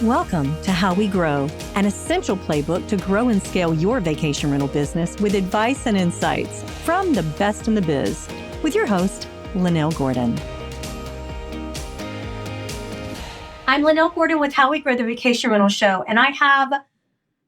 Welcome to How We Grow, an essential playbook to grow and scale your vacation rental business with advice and insights from the best in the biz, with your host, Lynell Gordon. I'm Lynell Gordon with How We Grow, the Vacation Rental Show, and I have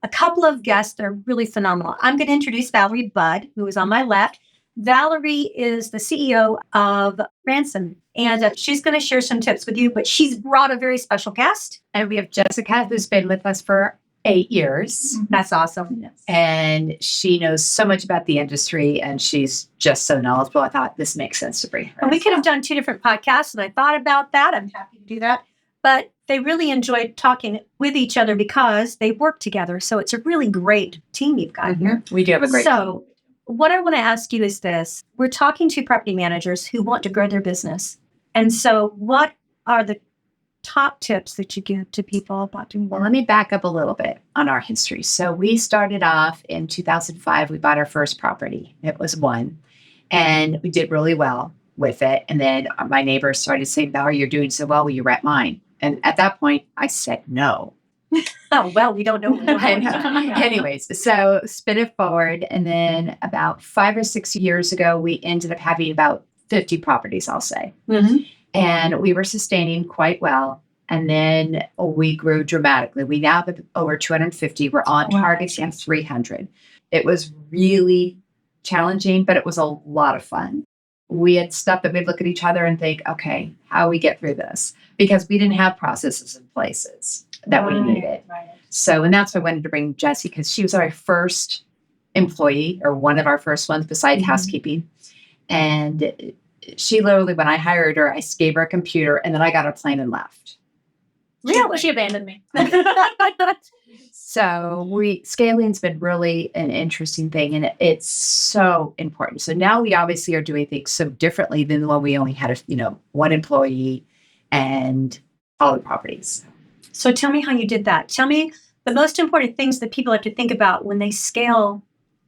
a couple of guests that are really phenomenal. I'm going to introduce Valerie Budd, who is on my left. Valerie is the CEO of Branson, and she's going to share some tips with you, but she's brought a very special guest. And we have Jessica, who's been with us for 8 years. Mm-hmm. That's awesome. Yes. And she knows so much about the industry, and she's just so knowledgeable. I thought this makes sense to bring her. And we could have done 2 different podcasts, and I thought about that. I'm happy to do that. But they really enjoyed talking with each other because they work together. So it's a really great team you've got here. We do have a great team. What I want to ask you is this. We're talking to property managers who want to grow their business. And so what are the top tips that you give to people about doing Well, let me back up a little bit on our history. So we started off in 2005. We bought our first property. It was one. And we did really well with it. And then my neighbors started saying, Valerie, you're doing so well. Will you rent mine? And at that point, I said no. Oh, well, we don't know. Anyways, so spin it forward. And then about 5 or 6 years ago, we ended up having about 50 properties, I'll say. Mm-hmm. And we were sustaining quite well. And then we grew dramatically. We now have over 250. We're on target to have 300. It was really challenging, but it was a lot of fun. We had stuff that we'd look at each other and think, okay, how do we get through this? Because we didn't have processes in places that we needed. Right. So, and that's why I wanted to bring Jessie, because she was our first employee, or one of our first ones besides housekeeping. And she literally, when I hired her, I gave her a computer and then I got a plane and left. Really? She abandoned me. So scaling's been really an interesting thing, and it's so important. So now we obviously are doing things so differently than when we only had one employee and all the properties. So tell me how you did that. Tell me the most important things that people have to think about when they scale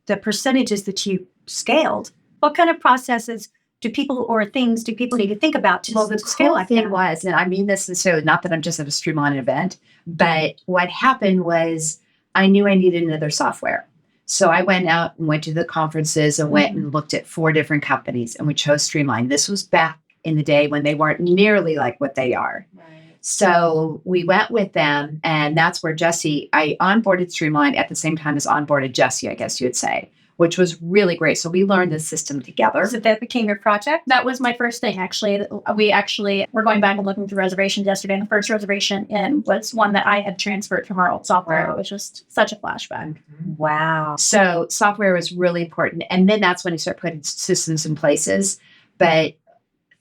the percentages that you scaled. What kind of processes do people need to think about to scale like that? Was, and I mean this sincerely, not that I'm just at a streamline event, but what happened was I knew I needed another software. So I went out and went to the conferences and went and looked at 4 different companies, and we chose Streamline. This was back in the day when they weren't nearly like what they are. Right. So we went with them, and that's where I onboarded Streamline at the same time as onboarded Jessie, I guess you would say, which was really great. So we learned the system together. So that became your project? That was my first thing, actually. We're going back and looking through reservations yesterday, and the first reservation was one that I had transferred from our old software. It was just such a flashback. Wow. So software was really important. And then that's when you start putting systems in places. But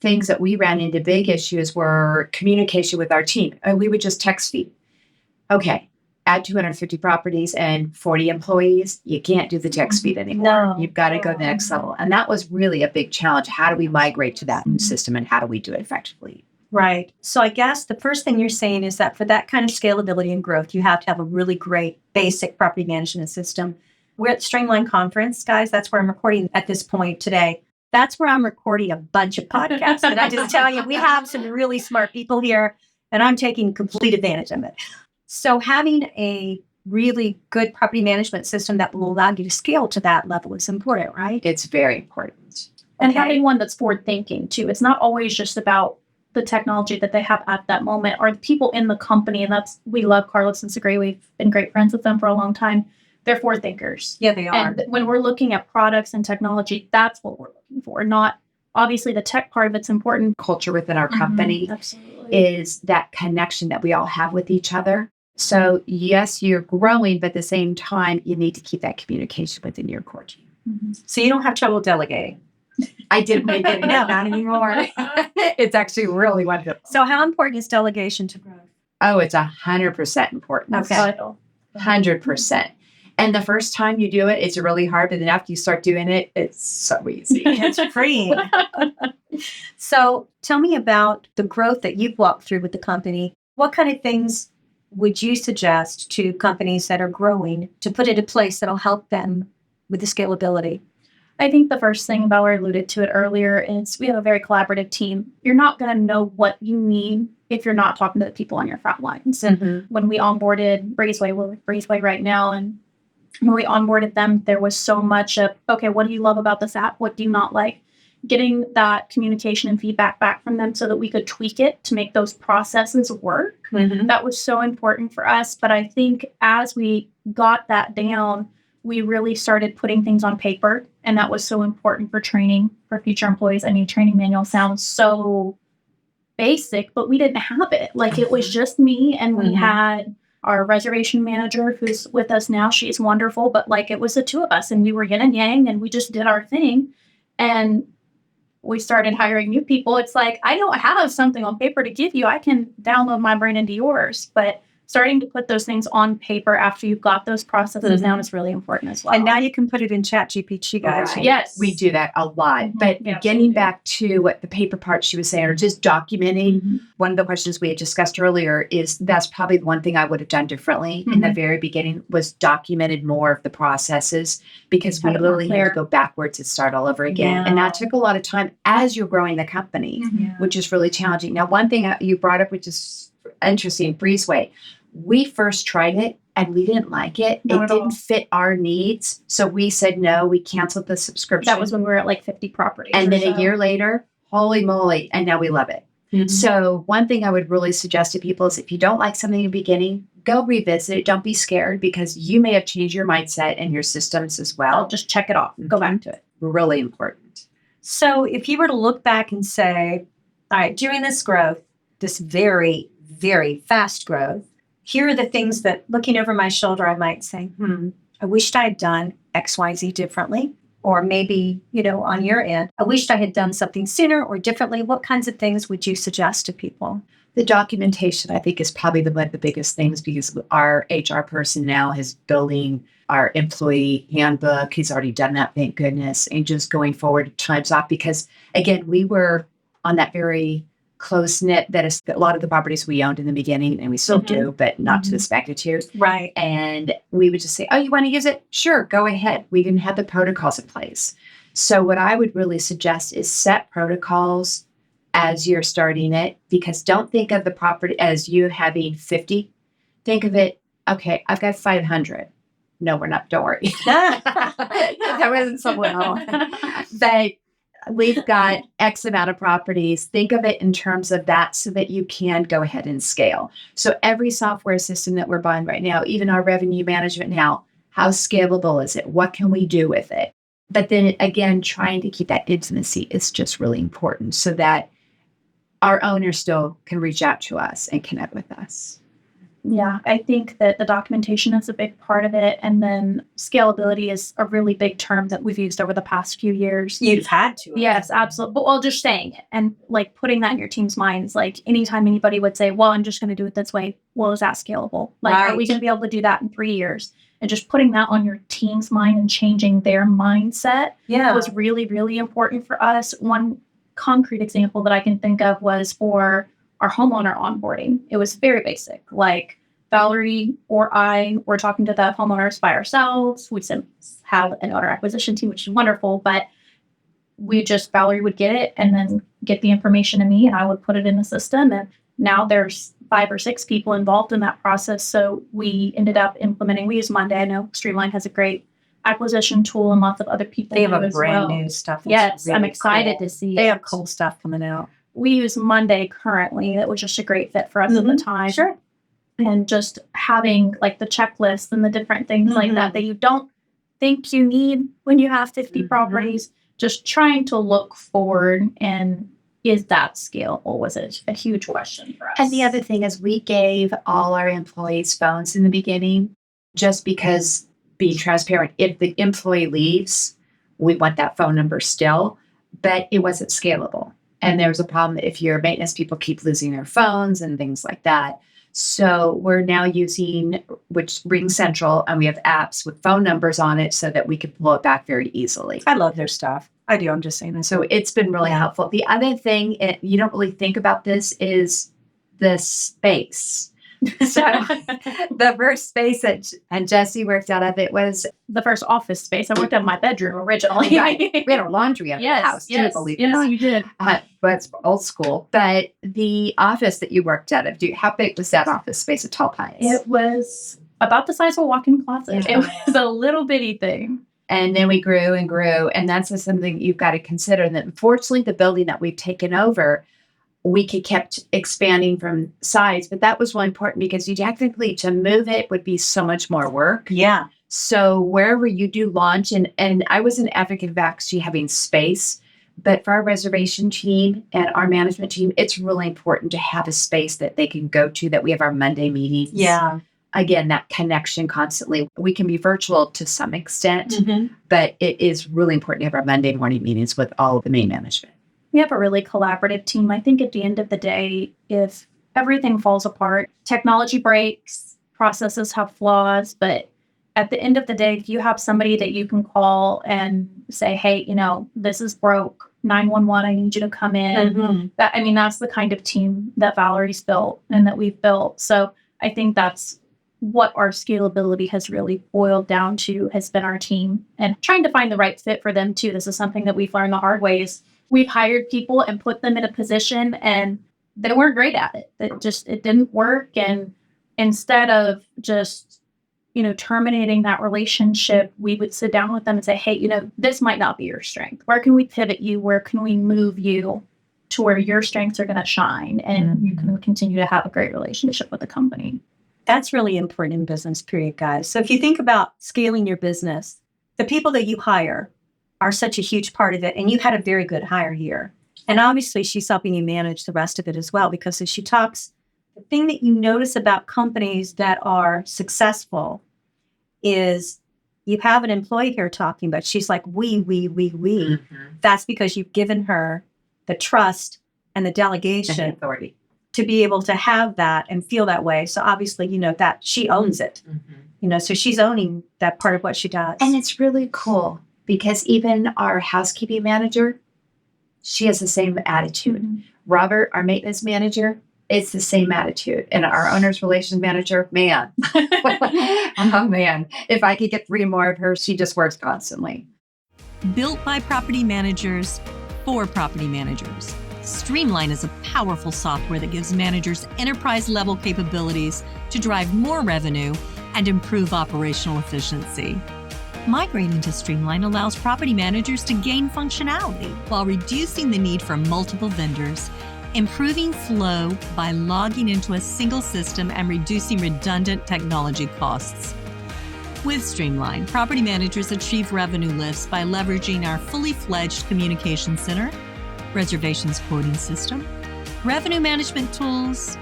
things that we ran into, big issues, were communication with our team. And we would just text feed. Okay. Add 250 properties and 40 employees, you can't do the text feed anymore. No. You've got to go to the next level. And that was really a big challenge. How do we migrate to that new system, and how do we do it effectively? Right. So I guess the first thing you're saying is that for that kind of scalability and growth, you have to have a really great basic property management system. We're at Streamline Conference, guys. That's where I'm recording at this point today. That's where I'm recording a bunch of podcasts. And I just tell you, we have some really smart people here, and I'm taking complete advantage of it. So having a really good property management system that will allow you to scale to that level is important, right? It's very important. And having one that's forward thinking too. It's not always just about the technology that they have at that moment or the people in the company. And we love Carlos and Segre. We've been great friends with them for a long time. They're forward thinkers. Yeah, they are. And when we're looking at products and technology, that's what we're looking for. Not obviously the tech part of it's important. Culture within our company Absolutely. is that connection that we all have with each other. So yes, you're growing, but at the same time, you need to keep that communication within your core team. Mm-hmm. So you don't have trouble delegating. I did make it. No, not anymore. It's actually really wonderful. So how important is delegation to growth? Oh, it's 100% important. Okay. Vital. 100%. And the first time you do it, it's really hard. But then after you start doing it, it's so easy. It's freeing. So tell me about the growth that you've walked through with the company. What kind of things would you suggest to companies that are growing to put into place that'll help them with the scalability? I think the first thing, Valerie alluded to it earlier, is we have a very collaborative team. You're not going to know what you need if you're not talking to the people on your front lines. Mhm. When we onboarded Breezeway, we're with Breezeway right now, and when we onboarded them, there was so much of, okay, what do you love about this app? What do you not like? Getting that communication and feedback back from them so that we could tweak it to make those processes work. Mhm. That was so important for us. But I think as we got that down, we really started putting things on paper. And that was so important for training for future employees. I mean, training manual sounds so basic, but we didn't have it. Like it was just me, and we Mhm. had our reservation manager who's with us now. She's wonderful, but like it was the two of us, and we were yin and yang, and we just did our thing. And we started hiring new people. It's like, I don't have something on paper to give you. I can download my brain into yours. But starting to put those things on paper after you've got those processes down is really important as well. And now you can put it in Chat GPT, guys. Right. Yes. We do that a lot. Mhm. But Yeah, getting absolutely. back to what the paper part she was saying, or just documenting, one of the questions we had discussed earlier is that's probably the one thing I would have done differently in the very beginning was documented more of the processes, because we Have it more literally had clear. to go backwards and start all over again. Yeah. And that took a lot of time as you're growing the company, which is really challenging. Now, one thing you brought up, which is interesting, Breezeway. We first tried it and we didn't like it. Not It at all. didn't fit our needs. So we said no, we canceled the subscription. That was when we were at like 50 properties. And or then so. a year later, holy moly, and now we love it. Mhm. So one thing I would really suggest to people is if you don't like something in the beginning, go revisit it. Don't be scared, because you may have changed your mindset and your systems as I'll well. just check it off. Go back to it. Really important. So if you were to look back and say, all right, during this growth, this very, very fast growth, here are the things that looking over my shoulder, I might say, I wished I had done XYZ differently. Or maybe, on your end, I wished I had done something sooner or differently. What kinds of things would you suggest to people? The documentation, I think, is probably one of the biggest things, because our HR person now is building our employee handbook. He's already done that, thank goodness. And just going forward, time's off, because again, we were on that very close knit that is a lot of the properties we owned in the beginning, and we still do, but not to this magnitude. Right. And we would just say, oh, you want to use it? Sure, go ahead. We didn't have the protocols in place. So what I would really suggest is set protocols as you're starting it, because don't think of the property as you having 50. Think of it, okay, I've got 500. No, we're not. Don't worry. That wasn't someone else. But we've got X amount of properties. Think of it in terms of that so that you can go ahead and scale. So every software system that we're buying right now, even our revenue management now, how scalable is it? What can we do with it? But then again, trying to keep that intimacy is just really important so that our owners still can reach out to us and connect with us. Yeah, I think that the documentation is a big part of it. And then scalability is a really big term that we've used over the past few years. You've had to. Yes, absolutely. But well, just saying it and like putting that in your team's minds. Like anytime anybody would say, well, I'm just going to do it this way. Well, is that scalable? Like, are we Right. going to be able to do that in 3 years? And just putting that on your team's mind and changing their mindset Yeah. was really, really important for us. One concrete example that I can think of was for our homeowner onboarding. It was very basic. Like Valerie or I were talking to the homeowners by ourselves. We have an owner acquisition team, which is wonderful, but Valerie would get it and then get the information to me, and I would put it in the system. And now there's 5 or 6 people involved in that process. So we ended up implementing, we use Monday. I know Streamline has a great acquisition tool, and lots of other people They have do a as brand well. new stuff. that's Yes, I'm really excited cool. to see They it. have cool stuff coming out. We use Monday currently. That was just a great fit for us at the time. Sure. And just having like the checklist and the different things like that you don't think you need when you have 50 properties, just trying to look forward and is that scalable was a huge question for us. And the other thing is we gave all our employees phones in the beginning, just because being transparent, if the employee leaves, we want that phone number still, but it wasn't scalable. And there's a problem if your maintenance people keep losing their phones and things like that. So we're now using Ring Central, and we have apps with phone numbers on it so that we can pull it back very easily. I love their stuff. I do. I'm just saying this. So it's been really helpful. The other thing, you don't really think about this, is the space. So the first space that and Jesse worked out of it was The first office space. I worked out of my bedroom originally. we had a laundry at the house. Too, believe it. Yes, you did. But it's old school. But the office that you worked out of, how big was that office space at Tall Pines? It was about the size of a walk-in closet. Yeah. It was a little bitty thing. And then we grew and grew. And that's just something you've got to consider. That unfortunately, the building that we've taken over, we could kept expanding from size. But that was really important because you technically, to move it would be so much more work. Yeah. So wherever you do launch, and I was an advocate of actually having space, but for our reservation team and our management team, it's really important to have a space that they can go to, that we have our Monday meetings. Yeah. Again, that connection constantly. We can be virtual to some extent, but it is really important to have our Monday morning meetings with all of the main management. We have a really collaborative team. I think at the end of the day, if everything falls apart, technology breaks, processes have flaws, but at the end of the day, if you have somebody that you can call and say, hey, this is broke, 911, I need you to come in. That's the kind of team that Valerie's built and that we've built. So I think that's what our scalability has really boiled down to, has been our team, and trying to find the right fit for them too. This is something that we've learned the hard way. Is we've hired people and put them in a position and they weren't great at it. It didn't work. And instead of just, terminating that relationship, we would sit down with them and say, hey, this might not be your strength. Where can we pivot you? Where can we move you to where your strengths are going to shine and you can continue to have a great relationship with the company? That's really important in business, period, guys. So if you think about scaling your business, the people that you hire are such a huge part of it. And you had a very good hire here. And obviously she's helping you manage the rest of it as well, because as she talks, the thing that you notice about companies that are successful is you have an employee here talking, but she's like, we. That's because you've given her the trust and the delegation And the authority to be able to have that and feel that way. So obviously, that she owns it, so she's owning that part of what she does. And it's really cool because even our housekeeping manager, she has the same attitude. Robert, our maintenance manager, it's the same attitude. And our owner's relations manager, man, oh man, if I could get 3 more of her, she just works constantly. Built by property managers for property managers. Streamline is a powerful software that gives managers enterprise-level capabilities to drive more revenue and improve operational efficiency. Migrating to Streamline allows property managers to gain functionality while reducing the need for multiple vendors, improving flow by logging into a single system and reducing redundant technology costs. With Streamline, property managers achieve revenue lifts by leveraging our fully fledged communication center, reservations quoting system, revenue management tools,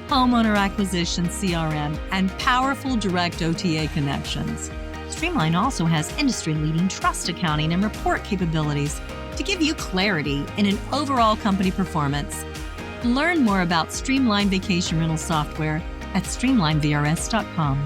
homeowner acquisition CRM, and powerful direct OTA connections. Streamline also has industry-leading trust accounting and report capabilities to give you clarity in an overall company performance. Learn more about Streamline Vacation Rental Software at streamlinevrs.com.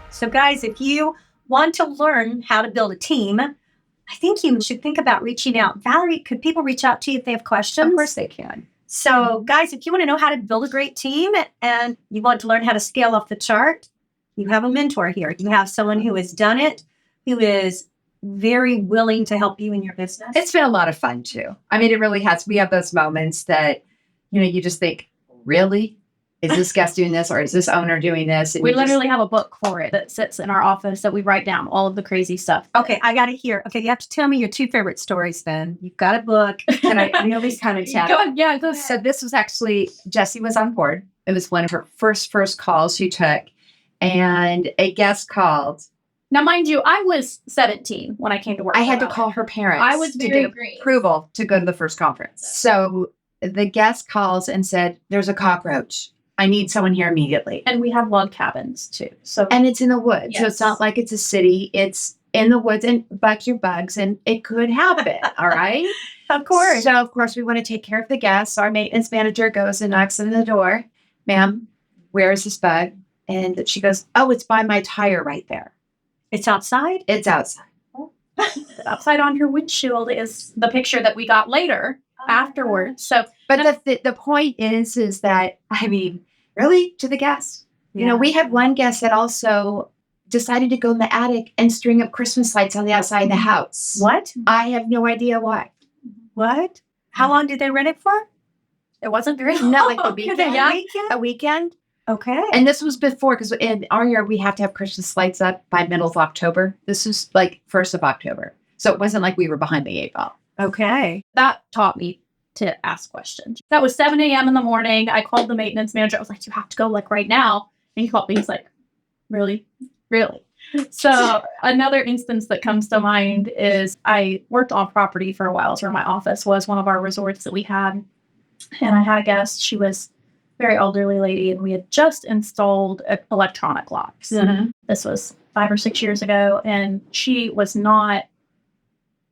So guys, if you want to learn how to build a team, I think you should think about reaching out. Valerie, could people reach out to you if they have questions? Of course they can. So guys, if you want to know how to build a great team and you want to learn how to scale off the chart, you have a mentor here. You have someone who has done it, who is very willing to help you in your business. It's been a lot of fun too. I mean, it really has. We have those moments that, you just think, really? Is this guest doing this or is this owner doing this? And we literally have a book for it that sits in our office that we write down all of the crazy stuff. Okay, I got to hear. Okay, you have to tell me your 2 favorite stories then. You've got a book. And I know these kind of chat. Go ahead. Yeah, go ahead. So this was actually, Jessie was on board. It was one of her first calls she took. And a guest called. Now, mind you, I was 17 when I came to work. I had to Valerie. call her parents. I was to very get green. approval to go to the first conference. So the guest calls and said, there's a cockroach. I need someone here immediately. And we have log cabins too. So And it's in the woods. So it's Yes. not like it's a city. It's in the woods and bugs are bugs and it could happen. All right. Of course. So of course we want to take care of the guests. Our maintenance manager goes and knocks on the door. Ma'am, where is this bug? And she goes, oh, it's by my tire right there. It's outside? It's outside. upside on her windshield is the picture that we got later afterwards. So But the point is that, I mean, really to the guests. You know, we had one guest that also decided to go in the attic and string up Christmas lights on the outside of the house. What? I have no idea why. What? How long did they rent it for? It wasn't very Not like a weekend. Yeah. A weekend. Okay. And this was before, because in our yard, we have to have Christmas lights up by middle of October. This was like 1st of October. So it wasn't like we were behind the 8 ball. Okay. That taught me to ask questions. That was 7 a.m. in the morning. I called the maintenance manager. I was like, you have to go like right now. And he called me. He's like, really? Really? So another instance that comes to mind is I worked on property for a while. So where my office was one of our resorts that we had. And I had a guest. She was a very elderly lady, and we had just installed electronic locks. Mhm. This was 5 or 6 years ago, and she was not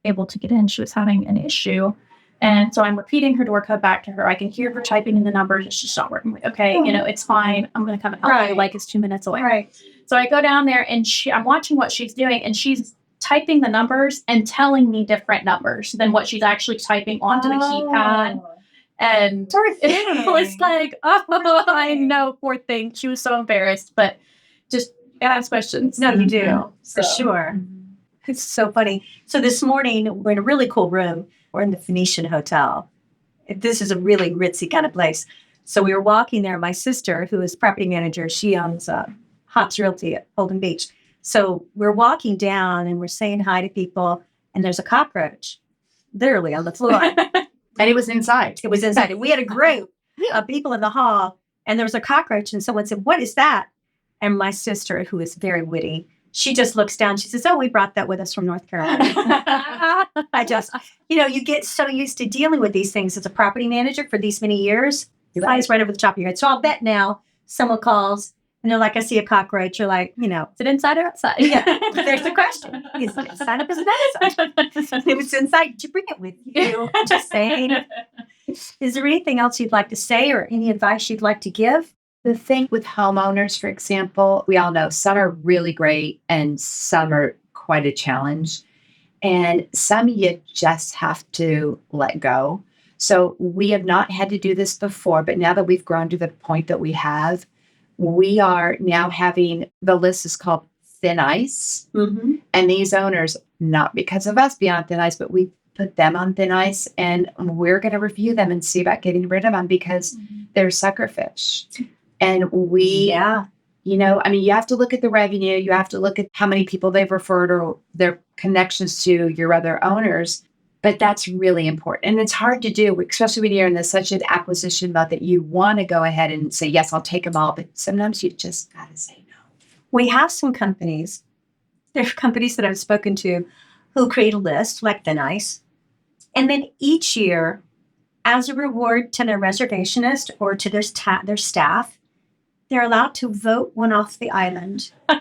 able to get in. She was having an issue. And so I'm repeating her door code back to her. I can hear her typing in the numbers. It's just not working. I'm like, okay, it's fine. I'm going to come and help you. Right. Like, it's 2 minutes away. Right. So I go down there, and I'm watching what she's doing, and she's typing the numbers and telling me different numbers than what she's actually typing onto the keypad. And it was like, oh, I know, poor thing. She was so embarrassed, but just ask questions. No, you do. For So- sure. It's so funny. So this morning, we're in a really cool room. We're in the Phoenician Hotel. This is a really ritzy kind of place. So we were walking there. My sister, who is property manager, she owns Hops Realty at Holden Beach. So we're walking down and we're saying hi to people, and there's a cockroach literally on the floor. And it was inside. It was inside. And we had a group of people in the hall, and there was a cockroach, and someone said, "What is that?" And my sister, who is very witty, she just looks down. She says, "Oh, we brought that with us from North Carolina." I just, you get so used to dealing with these things as a property manager for these many years. Your eyes right over the top of your head. So I'll bet now someone calls and they're like, "I see a cockroach." You're like, Is it inside or outside? yeah, there's the question. Is it inside or is it outside? If it's inside, did you bring it with you? Just saying. Is there anything else you'd like to say or any advice you'd like to give? The thing with homeowners, for example, we all know some are really great and some are quite a challenge. And some you just have to let go. So we have not had to do this before, but now that we've grown to the point that we have, we are now having, the list is called thin ice. Mm-hmm. And these owners, not because of us being on thin ice, but we put them on thin ice, and we're going to review them and see about getting rid of them because they're suckerfish. And we, you have to look at the revenue. You have to look at how many people they've referred or their connections to your other owners. But that's really important. And it's hard to do, especially when you're in such an acquisition mode that you want to go ahead and say, yes, I'll take them all. But sometimes you just got to say no. We have some companies, there are companies that I've spoken to who create a list like Thin Ice. And then each year, as a reward to their reservationist or to their staff, they're allowed to vote one off the island. But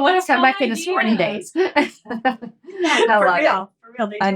what if Come back in the sporting days. I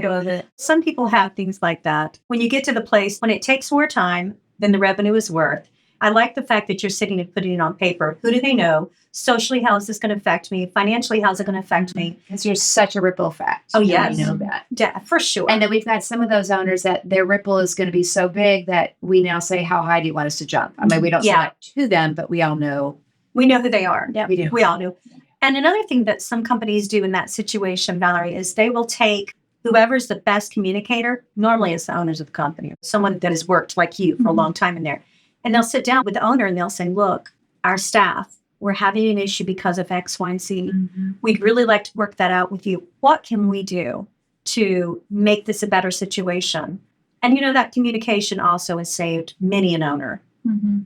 love it. Some people have things like that. When you get to the place, when it takes more time than the revenue is worth, I like the fact that you're sitting and putting it on paper. Who do they know? Socially, how is this going to affect me? Financially, how's it going to affect me? Because there's such a ripple effect. Oh, yes. We know that. Yeah, for sure. And then we've got some of those owners that their ripple is going to be so big that we now say, how high do you want us to jump? I mean, we don't say that to them, but we all know. We know who they are. Yeah, we do. We all do. And another thing that some companies do in that situation, Valerie, is they will take whoever's the best communicator, normally it's the owners of the company, someone that has worked like you for a long time in there. And they'll sit down with the owner and they'll say, "Look, our staff, we're having an issue because of X, Y, and Z. We'd really like to work that out with you. What can we do to make this a better situation?" And that communication also has saved many an owner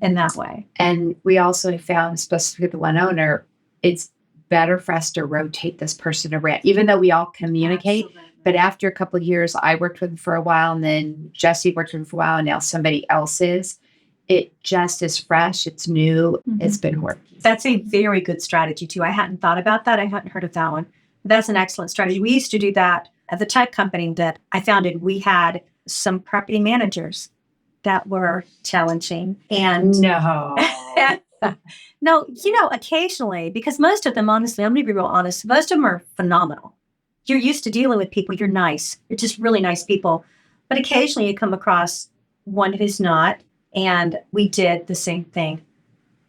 in that way. And we also found, especially with the one owner, it's better for us to rotate this person around, even though we all communicate. Absolutely. But after a couple of years, I worked with him for a while, and then Jesse worked with him for a while, and now somebody else is. It just is fresh. It's new. It's been working. That's a very good strategy, too. I hadn't thought about that. I hadn't heard of that one. That's an excellent strategy. We used to do that at the tech company that I founded. We had some property managers that were challenging. And No. no, occasionally, because most of them, honestly, I'm going to be real honest, most of them are phenomenal. You're used to dealing with people. You're nice. You're just really nice people. But occasionally you come across one who's not. And we did the same thing.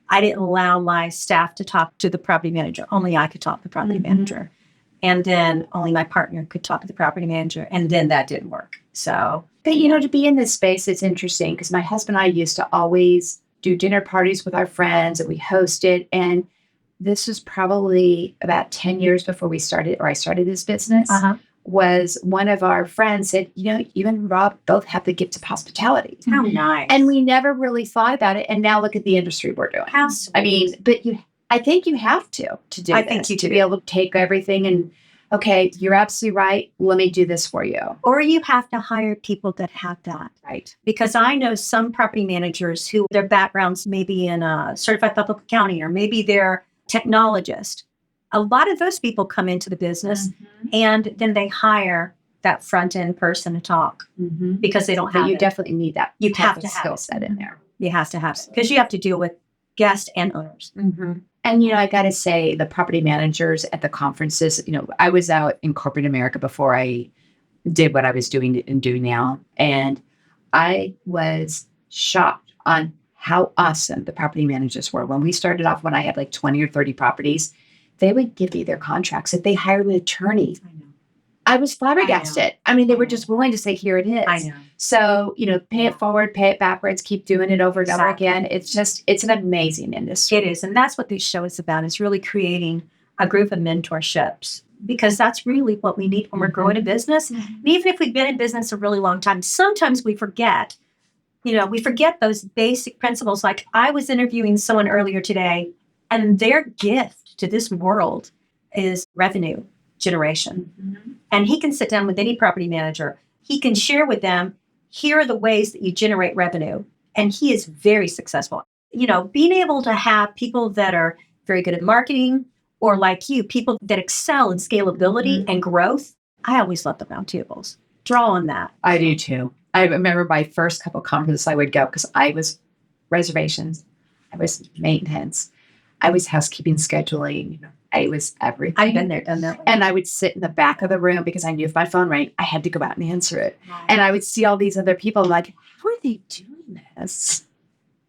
I didn't allow my staff to talk to the property manager. Only I could talk to the property manager. And then only my partner could talk to the property manager. And then that didn't work. So, But, to be in this space, it's interesting because my husband and I used to always do dinner parties with our friends and we hosted. And this was probably about 10 years before I started this business. Was one of our friends said, you and Rob both have the gift of hospitality. how nice. And we never really thought about it. And now look at the industry we're doing. How sweet. I mean, but I think you have to do I this, think you to do. be able to take everything and, okay, you're absolutely right. Let me do this for you. Or you have to hire people that have that. Right. Because I know some property managers who their backgrounds may be in a certified public accounting, or maybe they're technologist. A lot of those people come into the business and then they hire that front end person to talk because they don't have But you it. definitely need that. You type have of to have skill it. set in there. You have to have, because you have to deal with guests and owners. And, I got to say, the property managers at the conferences, I was out in corporate America before I did what I was doing and do now. And I was shocked on how awesome the property managers were. When we started off, when I had like 20 or 30 properties, they would give me their contracts. If they hired an attorney, I was flabbergasted. I mean, they were just willing to say, here it is. I know. So, pay it forward, pay it backwards, keep doing it over and over Exactly. again. It's an amazing industry. It is. And that's what this show is about, is really creating a group of mentorships, because that's really what we need when we're growing a business. And even if we've been in business a really long time, sometimes we forget, we forget those basic principles. Like I was interviewing someone earlier today, and their gift to this world is revenue generation. And he can sit down with any property manager. He can share with them, here are the ways that you generate revenue. And he is very successful. Being able to have people that are very good at marketing, or like you, people that excel in scalability and growth. I always love the roundtables. Draw on that. I do too. I remember my first couple conferences I would go because I was reservations, I was maintenance, I was housekeeping, scheduling, I was everything. I've been there, done that. And I would sit in the back of the room because I knew if my phone rang, I had to go out and answer it. And I would see all these other people. I'm like, how are they doing this?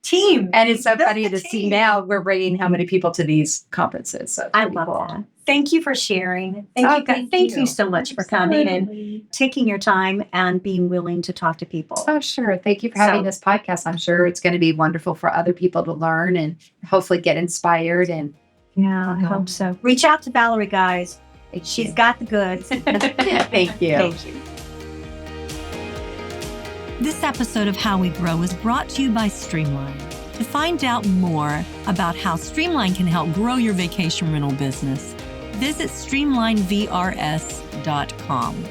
Team. And it's so That's funny the to see team. now we're bringing how many people to these conferences. So I love that. Thank you for sharing. Oh, Thank thank you you. so much for coming and taking your time and being willing to talk to people. Oh, sure. Thank you for having So- this podcast. I'm sure it's going to be wonderful for other people to learn and hopefully get inspired. And Yeah, I hope so. Reach out to Valerie, guys. She's got the goods. thank you. Thank you. This episode of How We Grow is brought to you by Streamline. To find out more about how Streamline can help grow your vacation rental business, visit streamlinevrs.com.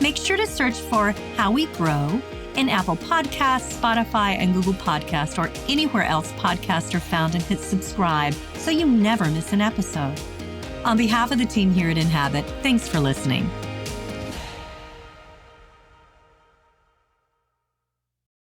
Make sure to search for How We Grow in Apple Podcasts, Spotify, and Google Podcasts, or anywhere else podcasts are found, and hit subscribe so you never miss an episode. On behalf of the team here at Inhabit, thanks for listening.